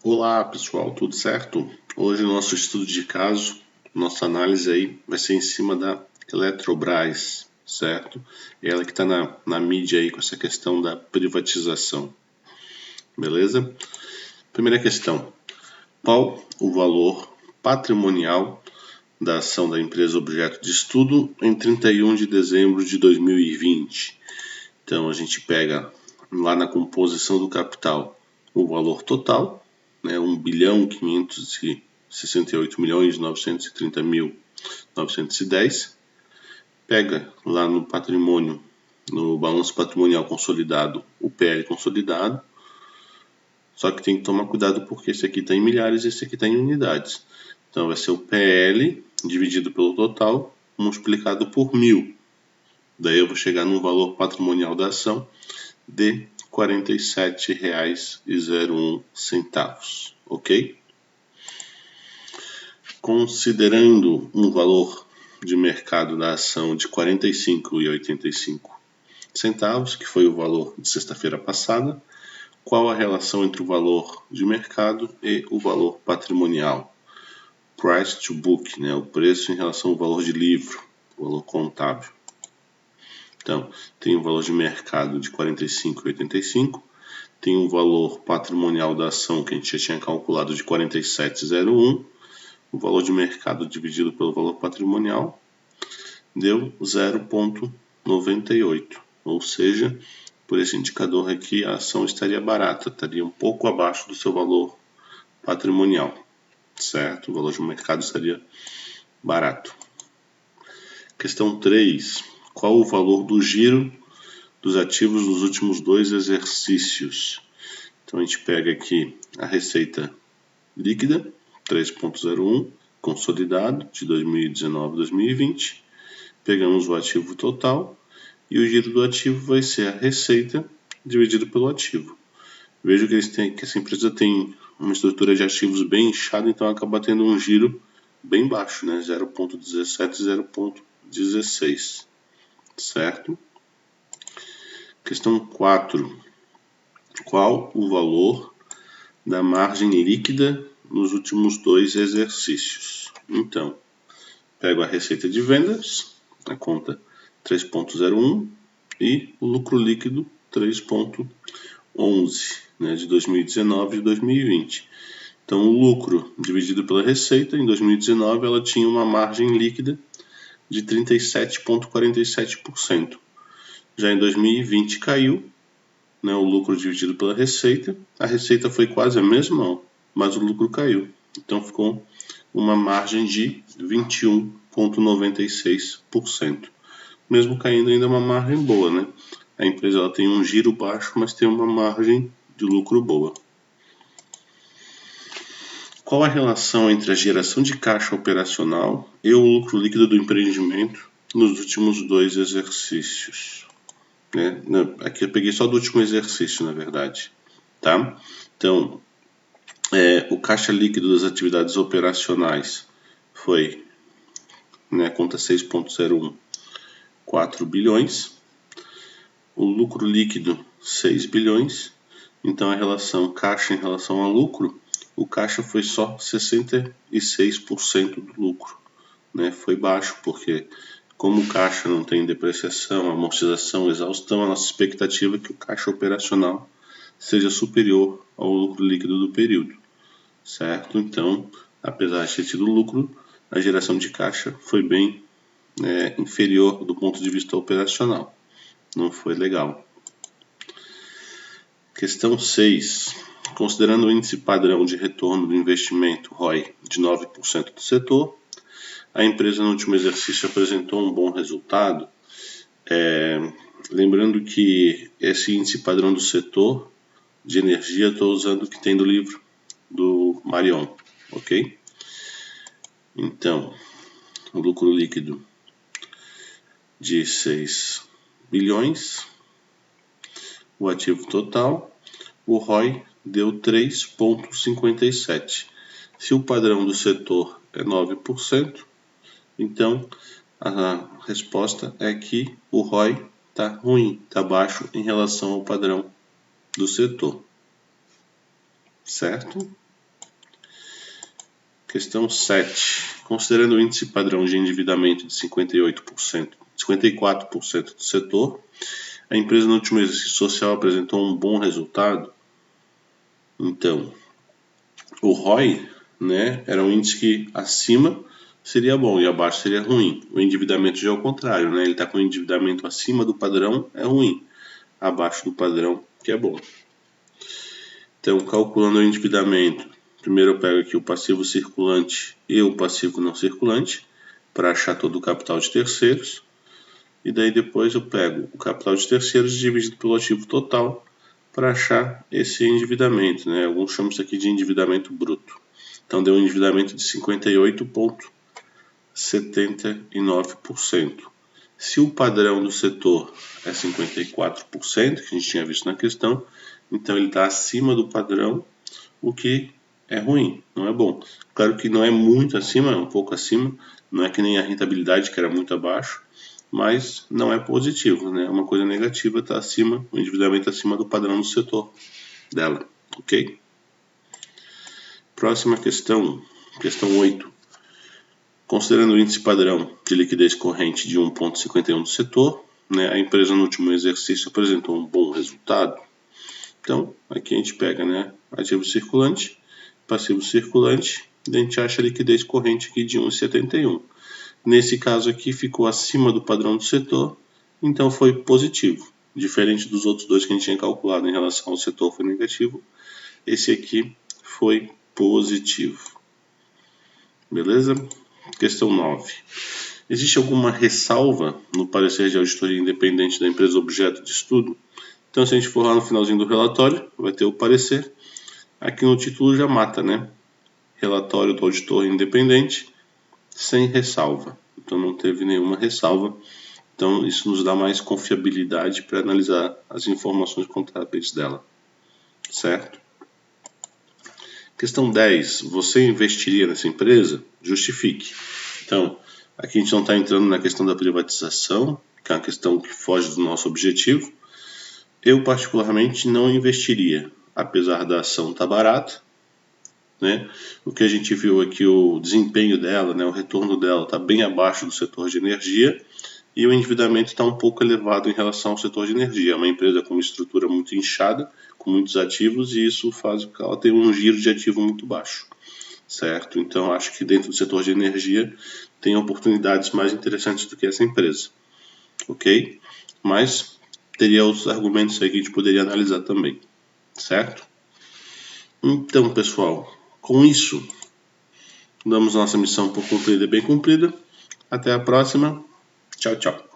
Olá pessoal, tudo certo? Hoje o nosso estudo de caso, nossa análise aí vai ser em cima da Eletrobras, certo? Ela que está na mídia aí com essa questão da privatização, beleza? Primeira questão, qual o valor patrimonial da ação da empresa objeto de estudo em 31 de dezembro de 2020? Então a gente pega lá na composição do capital o valor total, né, 1.568.930.910. Pega lá no patrimônio, no balanço patrimonial consolidado, o PL consolidado. Só que tem que tomar cuidado porque esse aqui está em milhares e esse aqui está em unidades. Então vai ser o PL dividido pelo total multiplicado por 1.000. Daí eu vou chegar no valor patrimonial da ação de R$ 47,01, ok? Considerando um valor de mercado da ação de R$ 45,85, que foi o valor de sexta-feira passada, qual a relação entre o valor de mercado e o valor patrimonial? Price to book, né? O preço em relação ao valor de livro, o valor contábil. Então, tem o valor de mercado de 45,85, tem o valor patrimonial da ação que a gente já tinha calculado de 47,01, o valor de mercado dividido pelo valor patrimonial deu 0,98, ou seja, por esse indicador aqui a ação estaria barata, estaria um pouco abaixo do seu valor patrimonial, certo? O valor de mercado estaria barato. Questão 3. Qual o valor do giro dos ativos nos últimos 2 exercícios? Então a gente pega aqui a receita líquida, 3,01, consolidado, de 2019 a 2020. Pegamos o ativo total e o giro do ativo vai ser a receita dividido pelo ativo. Vejo que essa empresa tem uma estrutura de ativos bem inchada, então acaba tendo um giro bem baixo, né? 0,17, 0,16, certo? Questão 4. Qual o valor da margem líquida nos últimos 2 exercícios? Então, pego a receita de vendas, a conta 3,01 e o lucro líquido 3,11, né, de 2019 e 2020. Então, o lucro dividido pela receita, em 2019 ela tinha uma margem líquida de 37,47%. Já em 2020 caiu, né, o lucro dividido pela receita. A receita foi quase a mesma, mas o lucro caiu. Então ficou uma margem de 21,96%. Mesmo caindo, ainda é uma margem boa, né? A empresa ela tem um giro baixo, mas tem uma margem de lucro boa. Qual a relação entre a geração de caixa operacional e o lucro líquido do empreendimento nos últimos 2 exercícios? Né? Aqui eu peguei só do último exercício, na verdade. Tá? Então, o caixa líquido das atividades operacionais foi, né, conta 6,01, 4 bilhões. O lucro líquido, 6 bilhões. Então, a relação caixa em relação a lucro, o caixa foi só 66% do lucro. Né? Foi baixo, porque como o caixa não tem depreciação, amortização, exaustão, a nossa expectativa é que o caixa operacional seja superior ao lucro líquido do período, certo? Então, apesar de ter tido lucro, a geração de caixa foi bem inferior do ponto de vista operacional. Não foi legal. Questão 6. Considerando o índice padrão de retorno do investimento ROI de 9% do setor, a empresa no último exercício apresentou um bom resultado. Lembrando que esse índice padrão do setor de energia estou usando o que tem do livro do Marion, ok? Então, o lucro líquido de 6 bilhões, o ativo total, o ROI deu 3,57. Se o padrão do setor é 9%, então a resposta é que o ROI está ruim, está baixo em relação ao padrão do setor, certo? Questão 7. Considerando o índice padrão de endividamento de 54% do setor, a empresa no último exercício social apresentou um bom resultado. Então, o ROI, né, era um índice que acima seria bom e abaixo seria ruim. O endividamento já é o contrário, né? Ele está com o endividamento acima do padrão, é ruim. Abaixo do padrão, que é bom. Então, calculando o endividamento, primeiro eu pego aqui o passivo circulante e o passivo não circulante para achar todo o capital de terceiros. E daí depois eu pego o capital de terceiros dividido pelo ativo total para achar esse endividamento, né? Alguns chamam isso aqui de endividamento bruto. Então deu um endividamento de 58,79%. Se o padrão do setor é 54%, que a gente tinha visto na questão, então ele está acima do padrão, o que é ruim, não é bom. Claro que não é muito acima, é um pouco acima, não é que nem a rentabilidade, que era muito abaixo, mas não é positivo, né? É uma coisa negativa, está acima, o endividamento acima do padrão do setor dela, ok? Próxima questão, questão 8. Considerando o índice padrão de liquidez corrente de 1,51 do setor, né, a empresa no último exercício apresentou um bom resultado. Então, aqui a gente pega, né, ativo circulante, passivo circulante, e a gente acha a liquidez corrente aqui de 1,71. Nesse caso aqui ficou acima do padrão do setor, então foi positivo. Diferente dos outros dois que a gente tinha calculado em relação ao setor foi negativo, esse aqui foi positivo. Beleza? Questão 9. Existe alguma ressalva no parecer de auditoria independente da empresa objeto de estudo? Então, se a gente for lá no finalzinho do relatório, vai ter o parecer. Aqui no título já mata, né? Relatório do auditor independente, sem ressalva. Então, não teve nenhuma ressalva. Então, isso nos dá mais confiabilidade para analisar as informações contábeis dela. Certo? Questão 10. Você investiria nessa empresa? Justifique. Então, aqui a gente não está entrando na questão da privatização, que é uma questão que foge do nosso objetivo. Eu, particularmente, não investiria, apesar da ação estar barata, né? O que a gente viu aqui, o desempenho dela, né, o retorno dela está bem abaixo do setor de energia e o endividamento está um pouco elevado em relação ao setor de energia. É uma empresa com uma estrutura muito inchada, com muitos ativos, e isso faz com que ela tenha um giro de ativo muito baixo. Certo? Então, acho que dentro do setor de energia tem oportunidades mais interessantes do que essa empresa. Ok? Mas teria outros argumentos aí que a gente poderia analisar também. Certo? Então, pessoal, com isso, damos nossa missão por cumprida e bem cumprida. Até a próxima. Tchau, tchau.